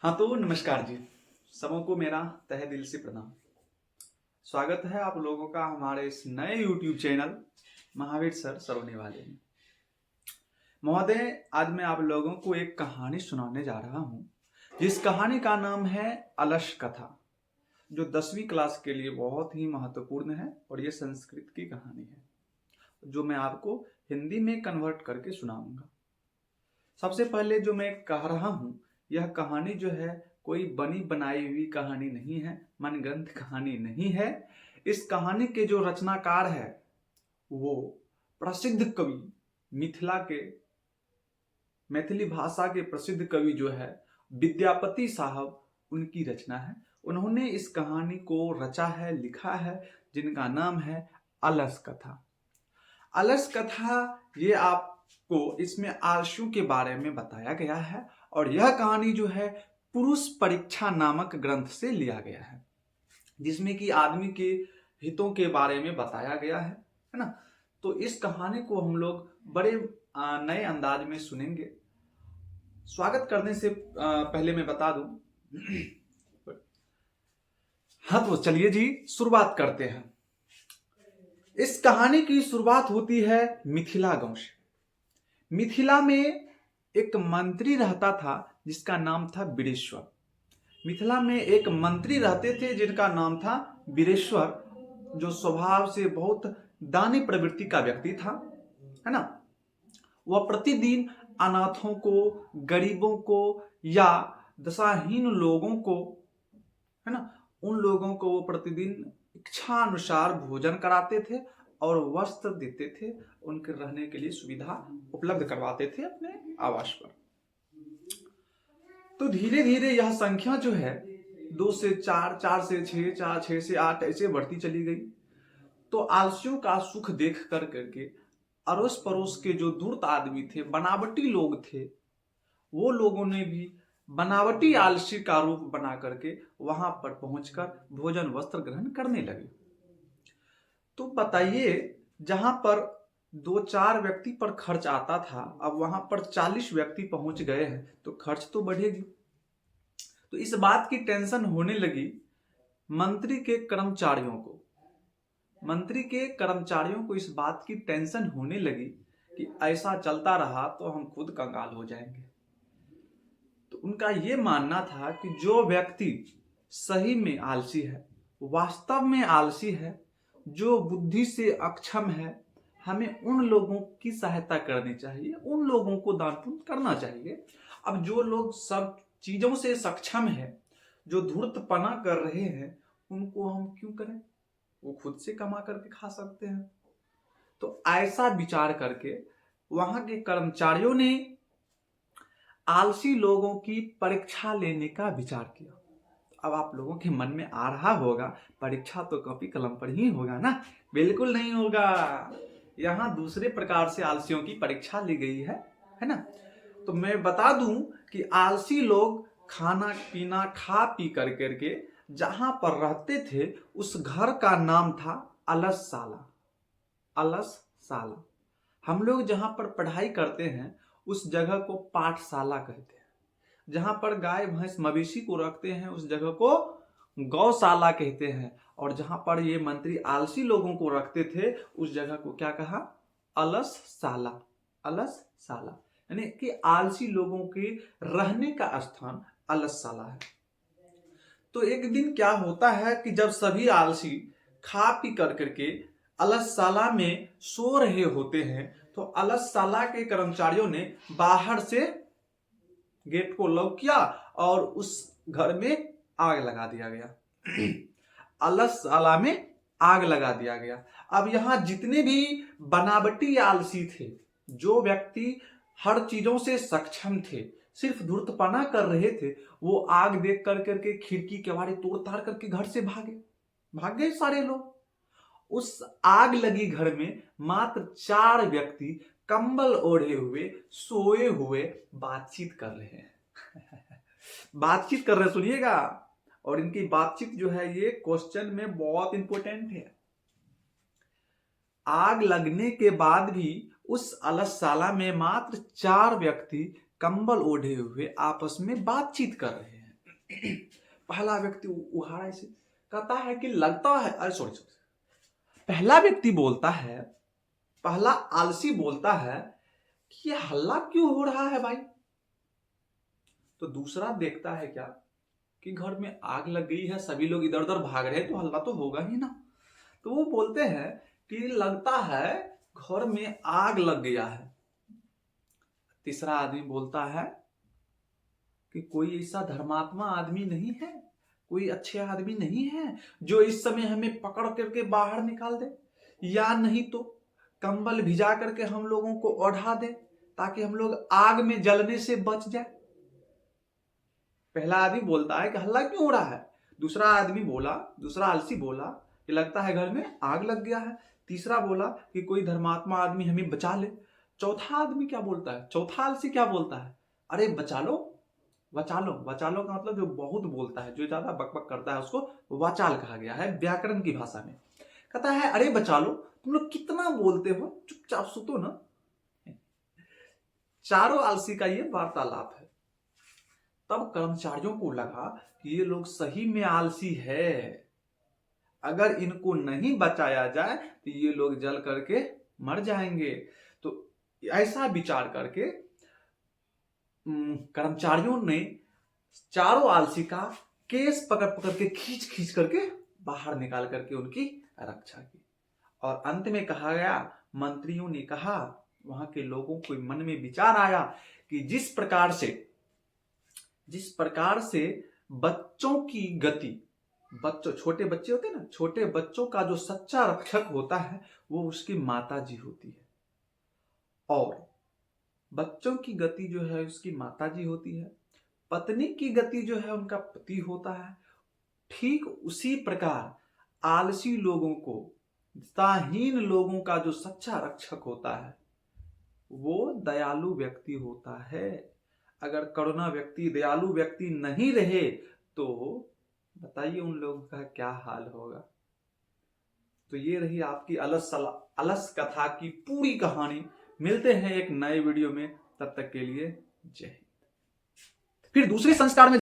हाँ तो नमस्कार जी। सबों को मेरा तहे दिल से प्रणाम। स्वागत है आप लोगों का हमारे इस नए YouTube चैनल महावीर सर सरोने वाले में। महोदय, आज मैं आप लोगों को एक कहानी सुनाने जा रहा हूँ जिस कहानी का नाम है अलस कथा, जो 10वीं क्लास के लिए बहुत ही महत्वपूर्ण है और ये संस्कृत की कहानी है जो मैं आपको हिंदी में कन्वर्ट करके सुनाऊंगा। सबसे पहले जो मैं कह रहा हूँ, यह कहानी जो है कोई बनी बनाई हुई कहानी नहीं है, मन ग्रंथ कहानी नहीं है। इस कहानी के जो रचनाकार है वो प्रसिद्ध कवि, मिथिला के मैथिली भाषा के प्रसिद्ध कवि जो है विद्यापति साहब, उनकी रचना है। उन्होंने इस कहानी को रचा है, लिखा है, जिनका नाम है अलस कथा। अलस कथा ये आपको इसमें आलस्यों के बारे में बताया गया है और यह कहानी जो है पुरुष परीक्षा नामक ग्रंथ से लिया गया है, जिसमें कि आदमी के हितों के बारे में बताया गया है ना। तो इस कहानी को हम लोग बड़े नए अंदाज में सुनेंगे। स्वागत करने से पहले मैं बता दूं हाँ तो चलिए जी शुरुआत करते हैं। इस कहानी की शुरुआत होती है मिथिला गांव से। मिथिला में एक मंत्री रहता था जिसका नाम था वीरेश्वर। मिथिला में एक मंत्री रहते थे जिनका नाम था वीरेश्वर, जो स्वभाव से बहुत दानी प्रवृत्ति का व्यक्ति था, है ना। वह प्रतिदिन अनाथों को, गरीबों को या दशाहीन लोगों को, है ना, उन लोगों को वो प्रतिदिन इच्छा अनुसार भोजन कराते थे और वस्त्र देते थे, उनके रहने के लिए सुविधा उपलब्ध करवाते थे अपने आवास पर। तो धीरे धीरे यह संख्या जो है 2 से 4, 4 से 6, 6 से 8 ऐसे बढ़ती चली गई। तो आलसियों का सुख देख कर करके अड़ोस पड़ोस के जो धूर्त आदमी थे, बनावटी लोग थे, वो लोगों ने भी बनावटी आलसी का रूप बना करके वहां पर पहुंचकर भोजन वस्त्र ग्रहण करने लगे। तो बताइए, जहां पर 2-4 व्यक्ति पर खर्च आता था, अब वहां पर 40 व्यक्ति पहुंच गए हैं, तो खर्च तो बढ़ेगी। तो इस बात की टेंशन होने लगी मंत्री के कर्मचारियों को। मंत्री के कर्मचारियों को इस बात की टेंशन होने लगी कि ऐसा चलता रहा तो हम खुद कंगाल हो जाएंगे। तो उनका ये मानना था कि जो व्यक्ति सही में आलसी है, वास्तव में आलसी है, जो बुद्धि से अक्षम है, हमें उन लोगों की सहायता करनी चाहिए, उन लोगों को दान पुण्य करना चाहिए। अब जो लोग सब चीजों से सक्षम है, जो धूर्तपना कर रहे हैं, उनको हम क्यों करें, वो खुद से कमा करके खा सकते हैं। तो ऐसा विचार करके वहां के कर्मचारियों ने आलसी लोगों की परीक्षा लेने का विचार किया। अब आप लोगों के मन में आ रहा होगा, परीक्षा तो कॉपी कलम पर ही होगा ना। बिल्कुल नहीं होगा, यहाँ दूसरे प्रकार से आलसियों की परीक्षा ली गई है ना। तो मैं बता दूं कि आलसी लोग खाना पीना खा पी कर करके जहां पर रहते थे, उस घर का नाम था अलसशाला। अलसशाला। हम लोग जहां पर पढ़ाई करते हैं उस जगह को पाठशाला कहते हैं। जहां पर गाय भैंस मवेशी को रखते हैं उस जगह को गौशाला कहते हैं। और जहां पर ये मंत्री आलसी लोगों को रखते थे उस जगह को क्या कहा? अलसशाला। अलसशाला यानी कि आलसी लोगों के रहने का स्थान अलसशाला है। तो एक दिन क्या होता है कि जब सभी आलसी खा पी कर करके अलसशाला में सो रहे होते हैं, तो अलसशाला के कर्मचारियों ने बाहर से गेट को लॉक किया और उस घर में आग लगा दिया गया। अलसशाला में आग लगा दिया गया। अब यहां जितने भी बनावटी आलसी थे, जो व्यक्ति हर चीजों से सक्षम थे, सिर्फ धूर्तपना कर रहे थे, वो आग देख कर करके खिड़की केवाड़ी तोड़ ताड़ करके घर से भाग गए सारे लोग। उस आग लगी घर में मात्र 4 व्यक्ति कंबल ओढ़े हुए सोए हुए बातचीत कर रहे हैं। बातचीत कर रहे, सुनिएगा। और इनकी बातचीत जो है ये क्वेश्चन में बहुत इंपॉर्टेंट है। आग लगने के बाद भी उस अलसशाला में मात्र 4 व्यक्ति कंबल ओढ़े हुए आपस में बातचीत कर रहे हैं। पहला व्यक्ति उहाड़ा इसे कहता है कि लगता है, अरे सॉरी, पहला व्यक्ति बोलता है, पहला आलसी बोलता है कि ये हल्ला क्यों हो रहा है भाई। तो दूसरा देखता है क्या कि घर में आग लग गई है, सभी लोग इधर उधर भाग रहे हैं, तो हल्ला तो होगा ही ना। तो वो बोलते हैं कि लगता है घर में आग लग गया है। तीसरा आदमी बोलता है कि कोई ऐसा धर्मात्मा आदमी नहीं है, कोई अच्छे आदमी नहीं है जो इस समय हमें पकड़ करके बाहर निकाल दे, या नहीं तो कंबल भिजा करके हम लोगों को ओढ़ा दे ताकि हम लोग आग में जलने से बच जाए। पहला आदमी बोलता है कि हल्ला क्यों हो रहा है। दूसरा आदमी बोला, दूसरा आलसी बोला कि लगता है घर में आग लग गया है। तीसरा बोला कि कोई धर्मात्मा आदमी हमें बचा ले। चौथा आदमी क्या बोलता है, चौथा आलसी क्या बोलता है, अरे बचा लो, बचा लो। बचा लो का मतलब जो बहुत बोलता है, जो ज्यादा बकबक करता है, उसको वाचाल कहा गया है व्याकरण की भाषा में। कहता है अरे बचा लो, तुम लोग कितना बोलते हो, चुपचाप सुतो ना। चारों आलसी का ये वार्तालाप है। तब कर्मचारियों को लगा कि ये लोग सही में आलसी है, अगर इनको नहीं बचाया जाए तो ये लोग जल करके मर जाएंगे। तो ऐसा विचार करके कर्मचारियों ने चारों आलसी का केस पकड़ पकड़ के खींच खींच करके बाहर निकाल करके उनकी रक्षा की। और अंत में कहा गया, मंत्रियों ने कहा, वहां के लोगों को मन में विचार आया कि जिस प्रकार से बच्चों की गति, बच्चों, छोटे बच्चे होते हैं ना, छोटे बच्चों का जो सच्चा रक्षक होता है वो उसकी माता जी होती है, और बच्चों की गति जो है उसकी माता जी होती है, पत्नी की गति जो है उनका पति होता है। ठीक उसी प्रकार आलसी लोगों को, दिशाहीन लोगों का जो सच्चा रक्षक होता है वो दयालु व्यक्ति होता है। अगर करुणा व्यक्ति, दयालु व्यक्ति नहीं रहे तो बताइए उन लोगों का क्या हाल होगा। तो ये रही आपकी अलस कथा की पूरी कहानी। मिलते हैं एक नए वीडियो में, तब तक के लिए जय हिंद। फिर दूसरे संस्कार में